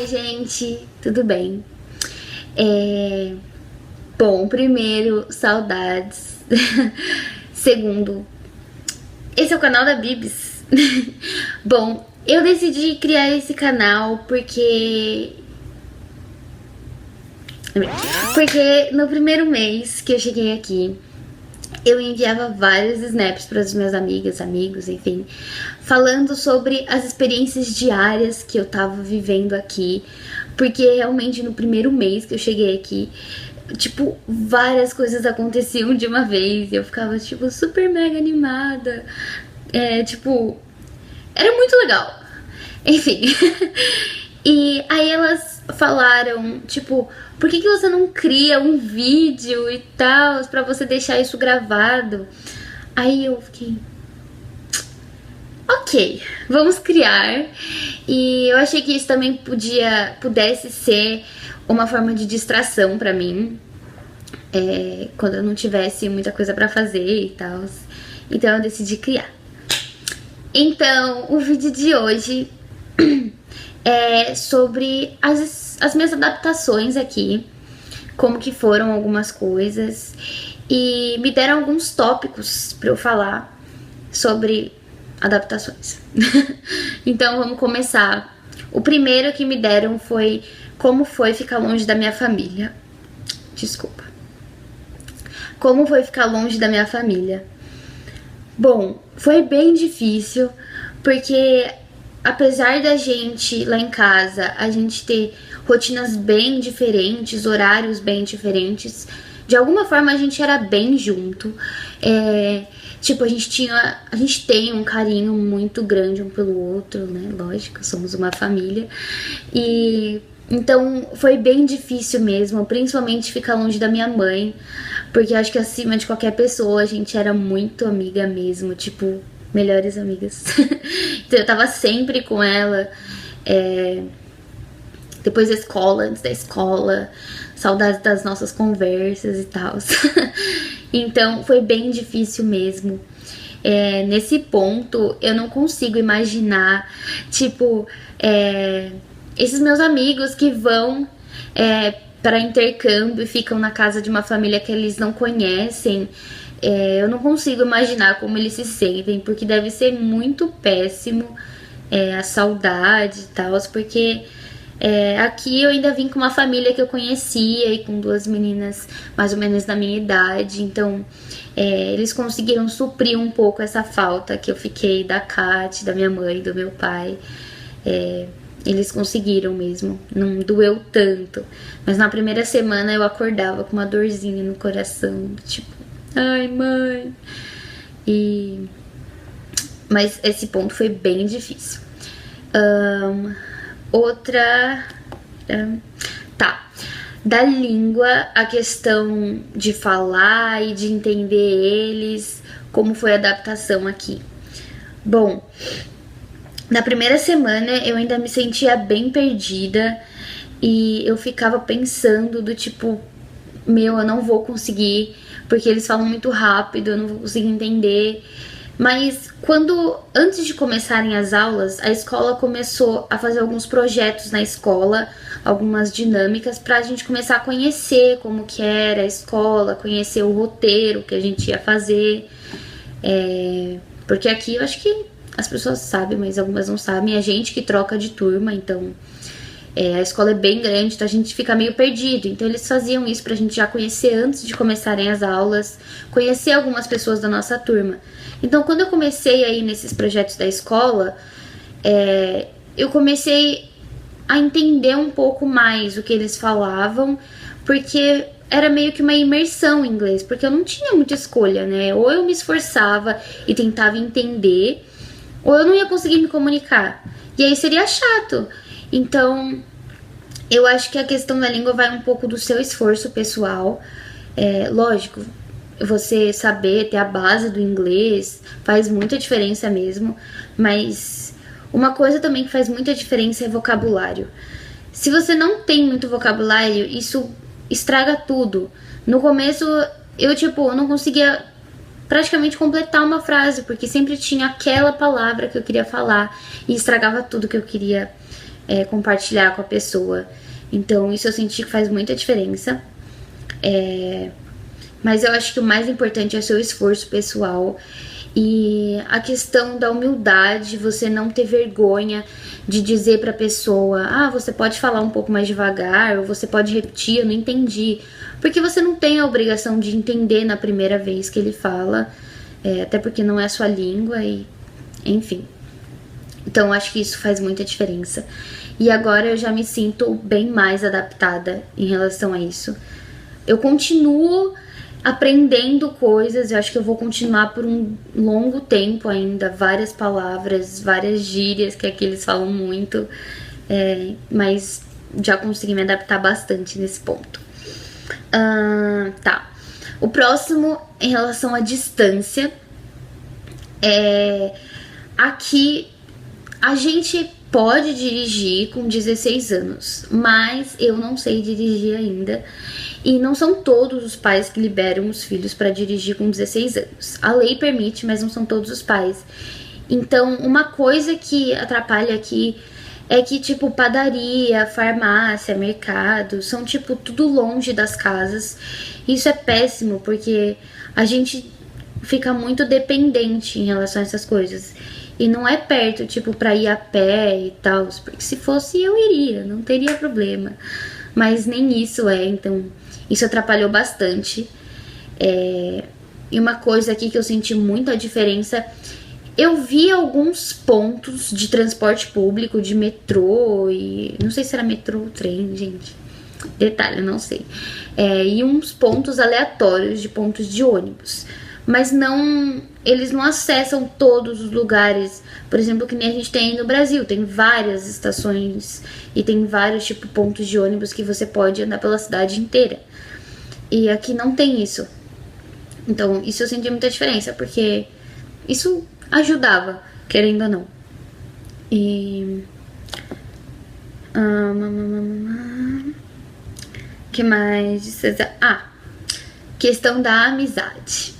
gente, tudo bem? Bom, primeiro, saudades. Segundo, esse é o canal da Bibs. Bom, eu decidi criar esse canal porque no primeiro mês que eu cheguei aqui, eu enviava vários snaps para as minhas amigas, amigos, enfim, falando sobre as experiências diárias que eu tava vivendo aqui, porque realmente no primeiro mês que eu cheguei aqui, tipo, várias coisas aconteciam de uma vez e eu ficava, tipo, super mega animada. Era muito legal. Enfim. E aí elas falaram, tipo, por que você não cria um vídeo e tal, pra você deixar isso gravado? Aí eu fiquei, ok, vamos criar. E eu achei que isso também pudesse ser uma forma de distração pra mim, quando eu não tivesse muita coisa pra fazer e tal. Então eu decidi criar. Então, o vídeo de hoje é sobre as minhas adaptações aqui, como que foram algumas coisas, e me deram alguns tópicos pra eu falar sobre adaptações. Então vamos começar. O primeiro que me deram foi como foi ficar longe da minha família. Desculpa. Como foi ficar longe da minha família? Bom, foi bem difícil, porque apesar da gente lá em casa, a gente ter rotinas bem diferentes, horários bem diferentes, de alguma forma a gente era bem junto. Tipo, a gente tem um carinho muito grande um pelo outro, né? Lógico, somos uma família. E então foi bem difícil mesmo, principalmente ficar longe da minha mãe, porque acho que acima de qualquer pessoa a gente era muito amiga mesmo, tipo, melhores amigas. Então eu tava sempre com ela, depois da escola, antes da escola, saudades das nossas conversas e tal. Então foi bem difícil mesmo. Nesse ponto eu não consigo imaginar, tipo, esses meus amigos que vão para intercâmbio e ficam na casa de uma família que eles não conhecem. Eu não consigo imaginar como eles se sentem, porque deve ser muito péssimo a saudade e tal, porque aqui eu ainda vim com uma família que eu conhecia e com duas meninas mais ou menos da minha idade, então eles conseguiram suprir um pouco essa falta que eu fiquei da Kat, da minha mãe, do meu pai. Eles conseguiram mesmo, não doeu tanto, mas na primeira semana eu acordava com uma dorzinha no coração, tipo, ai mãe. Mas esse ponto foi bem difícil. Da língua, a questão de falar e de entender eles, como foi a adaptação aqui. Bom, na primeira semana eu ainda me sentia bem perdida e eu ficava pensando do tipo, eu não vou conseguir, porque eles falam muito rápido, eu não vou conseguir entender. Mas antes de começarem as aulas, a escola começou a fazer alguns projetos na escola, algumas dinâmicas pra gente começar a conhecer como que era a escola, conhecer o roteiro que a gente ia fazer. Porque aqui eu acho que as pessoas sabem, mas algumas não sabem, a gente que troca de turma, então a escola é bem grande, então a gente fica meio perdido. Então eles faziam isso pra gente já conhecer antes de começarem as aulas, conhecer algumas pessoas da nossa turma. Então quando eu comecei aí nesses projetos da escola, eu comecei a entender um pouco mais o que eles falavam, porque era meio que uma imersão em inglês, porque eu não tinha muita escolha, né? Ou eu me esforçava e tentava entender, ou eu não ia conseguir me comunicar. E aí seria chato. Então, eu acho que a questão da língua vai um pouco do seu esforço pessoal. Lógico, você saber ter a base do inglês faz muita diferença mesmo, mas uma coisa também que faz muita diferença é vocabulário. Se você não tem muito vocabulário, isso estraga tudo. No começo, eu não conseguia praticamente completar uma frase, porque sempre tinha aquela palavra que eu queria falar e estragava tudo que eu queria compartilhar com a pessoa. Então isso eu senti que faz muita diferença. Mas eu acho que o mais importante é o seu esforço pessoal e a questão da humildade, você não ter vergonha de dizer pra pessoa: você pode falar um pouco mais devagar, ou você pode repetir, eu não entendi. Porque você não tem a obrigação de entender na primeira vez que ele fala, até porque não é a sua língua, e enfim. Então acho que isso faz muita diferença. E agora eu já me sinto bem mais adaptada em relação a isso. Eu continuo aprendendo coisas, eu acho que eu vou continuar por um longo tempo ainda, várias palavras, várias gírias, que aqui eles falam muito, mas já consegui me adaptar bastante nesse ponto. Tá. O próximo, em relação à distância, aqui a gente pode dirigir com 16 anos, mas eu não sei dirigir ainda. E não são todos os pais que liberam os filhos para dirigir com 16 anos. A lei permite, mas não são todos os pais. Então, uma coisa que atrapalha aqui é que, tipo, padaria, farmácia, mercado, são, tipo, tudo longe das casas. Isso é péssimo, porque a gente fica muito dependente em relação a essas coisas. E não é perto, tipo, pra ir a pé e tal. Porque se fosse, eu iria, não teria problema. Mas nem isso então isso atrapalhou bastante. E uma coisa aqui que eu senti muito a diferença, eu vi alguns pontos de transporte público, de metrô, e não sei se era metrô ou trem, gente. Detalhe, eu não sei. E uns pontos aleatórios de pontos de ônibus. Mas eles não acessam todos os lugares. Por exemplo, que nem a gente tem no Brasil. Tem várias estações e tem vários pontos de ônibus que você pode andar pela cidade inteira. E aqui não tem isso. Então, isso eu senti muita diferença, porque isso ajudava, querendo ou não. E... que mais? Questão da amizade.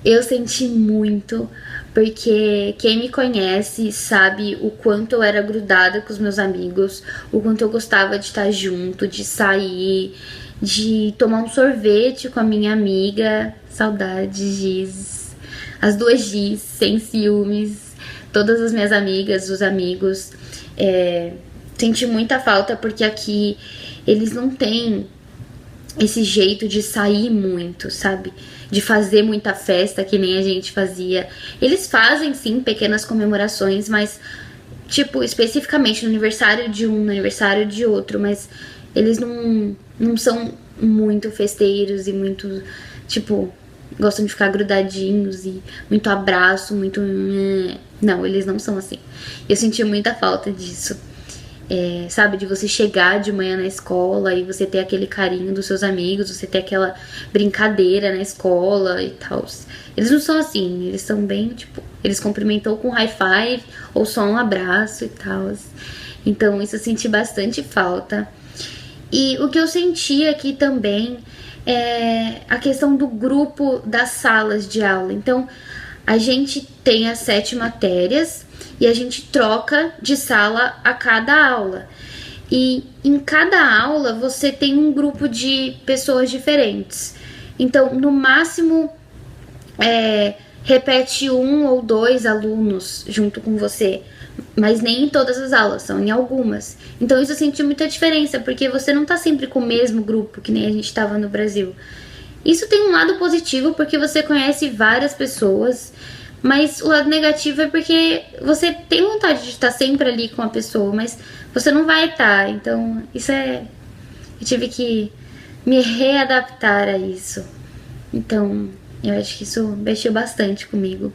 Eu senti muito, porque quem me conhece sabe o quanto eu era grudada com os meus amigos, o quanto eu gostava de estar junto, de sair, de tomar um sorvete com a minha amiga. Saudades, Giz. As duas Giz, sem ciúmes. Todas as minhas amigas, os amigos. Senti muita falta, porque aqui eles não têm esse jeito de sair muito, sabe? De fazer muita festa, que nem a gente fazia. Eles fazem, sim, pequenas comemorações, mas, tipo, especificamente no aniversário de um, no aniversário de outro, mas eles não são muito festeiros e muito, tipo, gostam de ficar grudadinhos e muito abraço, muito... Não, eles não são assim. Eu senti muita falta disso. Sabe, de você chegar de manhã na escola e você ter aquele carinho dos seus amigos, você ter aquela brincadeira na escola e tal. Eles não são assim, eles são bem, tipo, eles cumprimentam com high five ou só um abraço e tal. Então isso eu senti bastante falta. E o que eu senti aqui também é a questão do grupo das salas de aula. Então a gente tem as 7 matérias e a gente troca de sala a cada aula. E em cada aula você tem um grupo de pessoas diferentes. Então, no máximo, repete 1 ou 2 alunos junto com você. Mas nem em todas as aulas, são em algumas. Então isso eu senti muita diferença, porque você não tá sempre com o mesmo grupo, que nem a gente tava no Brasil. Isso tem um lado positivo, porque você conhece várias pessoas. Mas o lado negativo é porque você tem vontade de estar sempre ali com a pessoa, mas você não vai estar. Então, eu tive que me readaptar a isso. Então, eu acho que isso mexeu bastante comigo.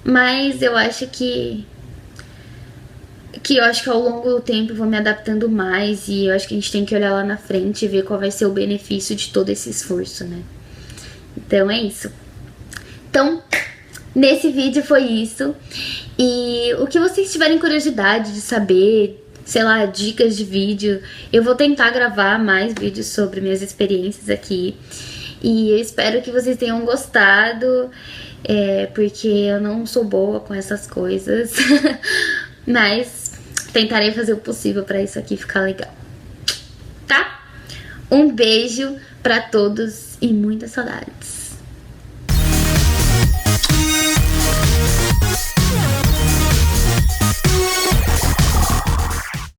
Mas eu acho que ao longo do tempo eu vou me adaptando mais. E eu acho que a gente tem que olhar lá na frente e ver qual vai ser o benefício de todo esse esforço, né? Então, é isso. Então... nesse vídeo foi isso. E o que vocês tiverem curiosidade de saber, sei lá, dicas de vídeo, eu vou tentar gravar mais vídeos sobre minhas experiências aqui. E eu espero que vocês tenham gostado, porque eu não sou boa com essas coisas. Mas tentarei fazer o possível pra isso aqui ficar legal. Tá? Um beijo pra todos e muitas saudades.